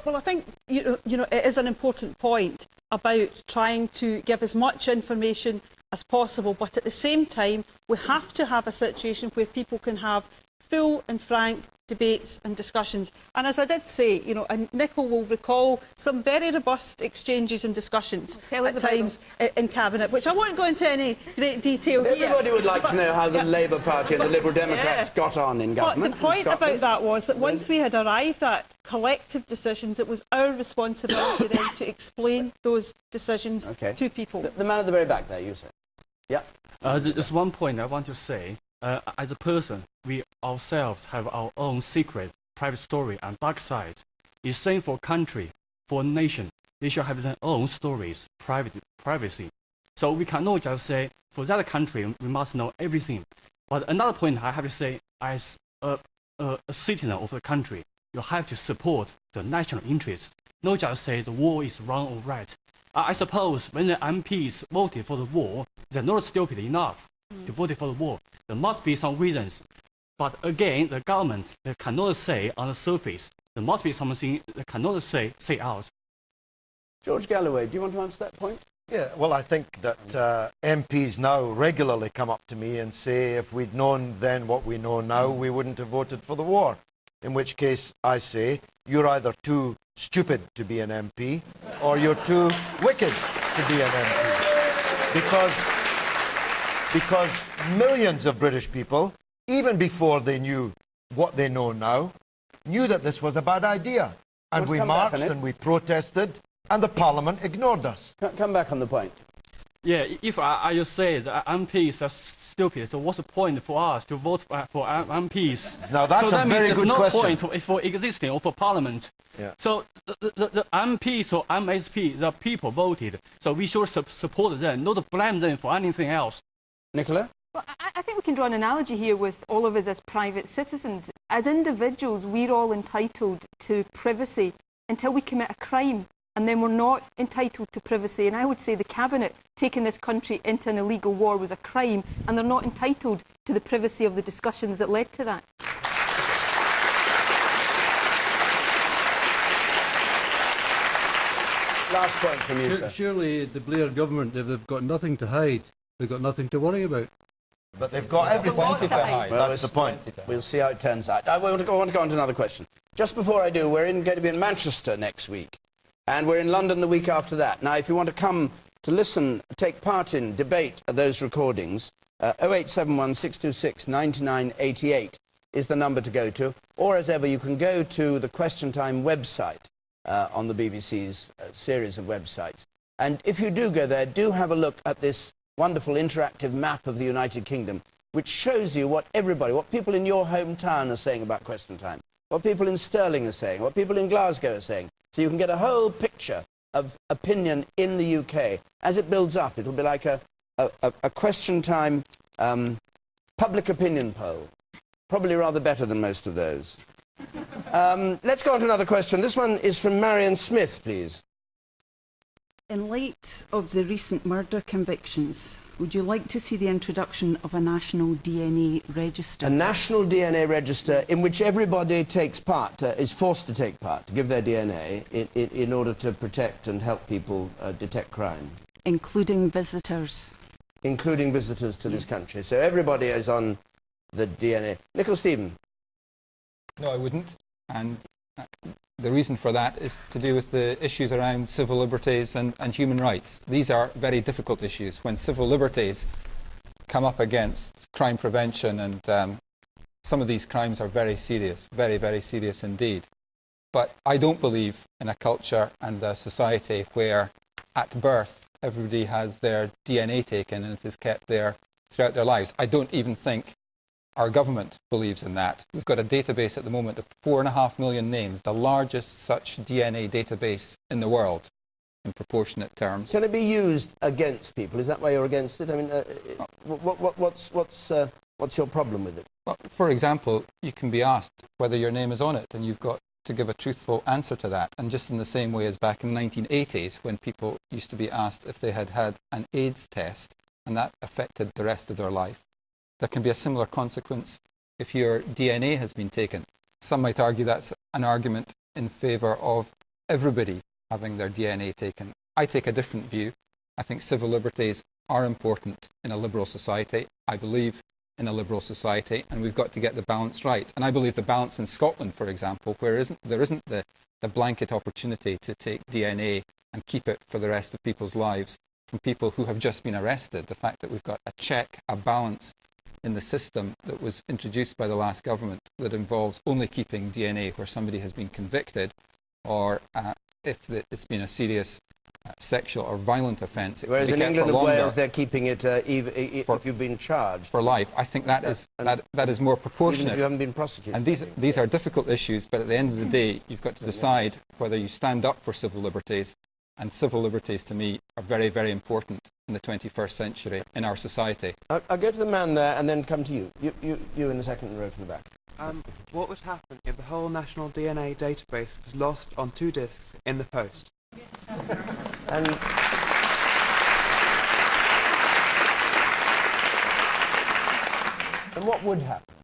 Well, I think it is an important point about trying to give as much information as possible, but at the same time, we have to have a situation where people can have full and frank debates and discussions. And as I did say, and Nicol will recall some very robust exchanges and discussions at times in Cabinet, which I won't go into any great detail here. Everybody would like to know how the Labour Party and the Liberal Democrats got on in government. But the point about that was that once we had arrived at collective decisions, it was our responsibility then to explain those decisions to people. The man at the very back there, you say. Yeah. There's one point I want to say. As a person, we ourselves have our own secret, private story and dark side. It's same for country, for nation. They should have their own stories, privacy. So we cannot just say, for that country, we must know everything. But another point I have to say, as a citizen of the country, you have to support the national interest, not just say the war is wrong or right. I suppose when the MPs voted for the war, they're not stupid enough to vote for the war. There must be some reasons. But again, the government cannot say on the surface. There must be something they cannot say out. George Galloway, do you want to answer that point? Yeah, well, I think that MPs now regularly come up to me and say if we'd known then what we know now, we wouldn't have voted for the war. In which case, I say, you're either too stupid to be an MP or you're too wicked to be an MP. Because millions of British people, even before they knew what they know now, knew that this was a bad idea. And we marched and we protested, and the Parliament ignored us. Come back on the point. Yeah, if I just say that MPs are stupid, so what's the point for us to vote for MPs? Now that's a very good question. So that means there's no point for existing or for Parliament. Yeah. So the MPs or MSP, the people voted, so we should support them, not blame them for anything else. Nicola? Well, I think we can draw an analogy here with all of us as private citizens. As individuals, we're all entitled to privacy until we commit a crime, and then we're not entitled to privacy. And I would say the Cabinet taking this country into an illegal war was a crime, and they're not entitled to the privacy of the discussions that led to that. Last point from you, sir. Surely the Blair government, if they've got nothing to hide, they've got nothing to worry about. But they've got everything to hide. Well, that's the point. We'll see how it turns out. I want to go on to another question. Just before I do, we're going to be in Manchester next week, and we're in London the week after that. Now, if you want to come to listen, take part in debate those recordings, 0871 626 9988 is the number to go to, or as ever, you can go to the Question Time website on the BBC's series of websites. And if you do go there, do have a look at this wonderful interactive map of the United Kingdom, which shows you what people in your hometown are saying about Question Time, what people in Stirling are saying, what people in Glasgow are saying. So you can get a whole picture of opinion in the UK. As it builds up, it'll be like a Question Time public opinion poll. Probably rather better than most of those. Let's go on to another question. This one is from Marion Smith, please. In light of the recent murder convictions, would you like to see the introduction of a national DNA register? A national DNA register in which everybody takes part, is forced to take part, to give their DNA in order to protect and help people detect crime. Including visitors. Including visitors to this country. So everybody is on the DNA. Nicola Stephen. No, I wouldn't. And the reason for that is to do with the issues around civil liberties and human rights. These are very difficult issues. When civil liberties come up against crime prevention, and some of these crimes are very serious, very, very serious indeed. But I don't believe in a culture and a society where at birth everybody has their DNA taken and it is kept there throughout their lives. I don't even think our government believes in that. We've got a database at the moment of 4.5 million names, the largest such DNA database in the world in proportionate terms. Can it be used against people? Is that why you're against it? I mean, what's your problem with it? Well, for example, you can be asked whether your name is on it, and you've got to give a truthful answer to that. And just in the same way as back in the 1980s, when people used to be asked if they had had an AIDS test, and that affected the rest of their life. There can be a similar consequence if your DNA has been taken. Some might argue that's an argument in favour of everybody having their DNA taken. I take a different view. I think civil liberties are important in a liberal society. I believe in a liberal society, and we've got to get the balance right. And I believe the balance in Scotland, for example, where there isn't the blanket opportunity to take DNA and keep it for the rest of people's lives from people who have just been arrested. The fact that we've got a check, a balance in the system that was introduced by the last government that involves only keeping DNA where somebody has been convicted, or if it's been a serious sexual or violent offence. Whereas in England and Wales, they're keeping it if you've been charged. For life. I think that is more proportionate. Even if you haven't been prosecuted. And these are difficult issues, but at the end of the day, you've got to decide whether you stand up for civil liberties. And civil liberties, to me, are very, very important in the 21st century in our society. I'll go to the man there and then come to you. You in the second row from the back. What would happen if the whole national DNA database was lost on 2 discs in the post? And what would happen?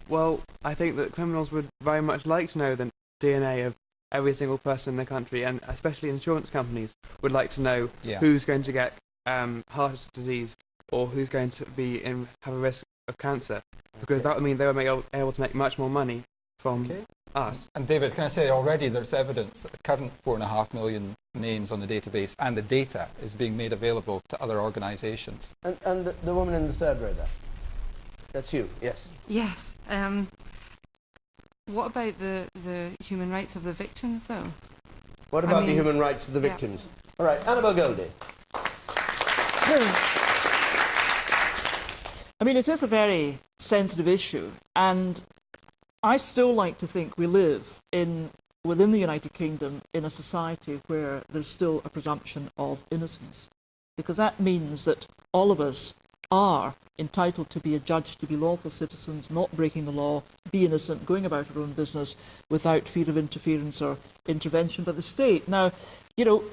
Well, I think that criminals would very much like to know the DNA of every single person in the country, and especially insurance companies would like to know who's going to get heart disease or who's going to have a risk of cancer, because that would mean they would be able to make much more money from us. And David, can I say already there's evidence that the current 4.5 million names on the database and the data is being made available to other organisations. And the woman in the third row there. That's you, yes. Yes. What about the human rights of the victims, though? What about the human rights of the victims? All right, Annabel Goldie. I mean, it is a very sensitive issue, and I still like to think we live within the United Kingdom in a society where there's still a presumption of innocence, because that means that all of us are entitled to be adjudged to be lawful citizens, not breaking the law, be innocent, going about our own business without fear of interference or intervention by the state. Now, you know,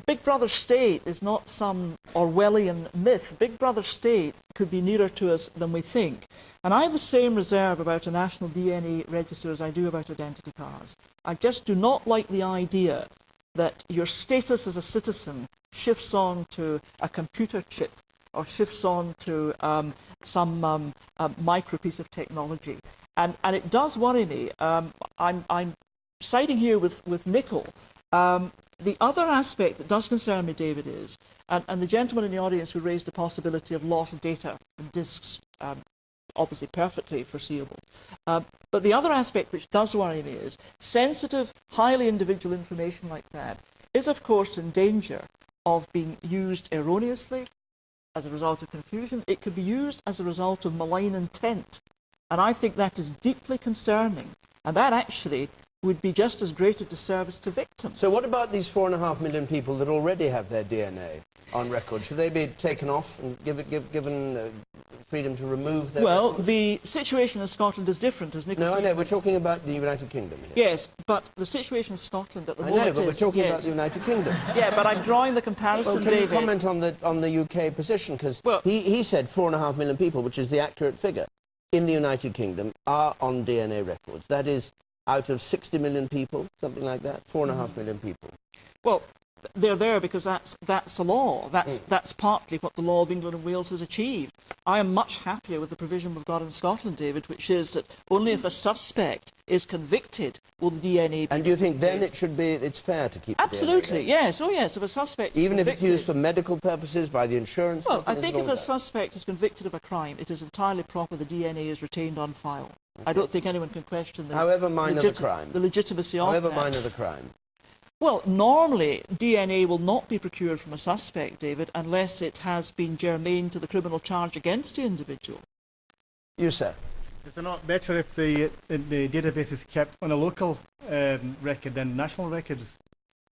Big Brother State is not some Orwellian myth. Big Brother State could be nearer to us than we think. And I have the same reserve about a national DNA register as I do about identity cards. I just do not like the idea that your status as a citizen shifts on to a computer chip or shifts on to some micro piece of technology. And it does worry me. I'm siding here with Nicol. The other aspect that does concern me, David, is, and the gentleman in the audience who raised the possibility of lost data and disks, obviously perfectly foreseeable. But the other aspect which does worry me is sensitive, highly individual information like that is, of course, in danger of being used erroneously, as a result of confusion. It could be used as a result of malign intent. And I think that is deeply concerning. And that actually would be just as great a disservice to victims. So what about these 4.5 million people that already have their DNA on record? Should they be taken off and given freedom to remove their records? The situation in Scotland is different, as Nicholas No, I know, we're talking about the United Kingdom here. Yes, but the situation in Scotland at the moment I know, but we're talking about the United Kingdom. Yeah, but I'm drawing the comparison, Well, can David. you comment on the UK position? Because he said 4.5 million people, which is the accurate figure, in the United Kingdom are on DNA records. That is out of 60 million people, something like that, 4.5 million people. Well, they're there because that's a law. That's partly what the law of England and Wales has achieved. I am much happier with the provision we've got in Scotland, David, which is that only if a suspect is convicted will the DNA be... And do you think then it's fair to keep Absolutely, the DNA? yes. Oh, yes, if a suspect is Even convicted, if it's used for medical purposes by the insurance Well, I companies think and if all a that? suspect is convicted of a crime, it is entirely proper the DNA is retained on file. I don't think anyone can question the, However minor the crime. the legitimacy of However that. minor the crime. Well, normally DNA will not be procured from a suspect, David, unless it has been germane to the criminal charge against the individual. You, sir. Is it not better if the database is kept on a local record than national records?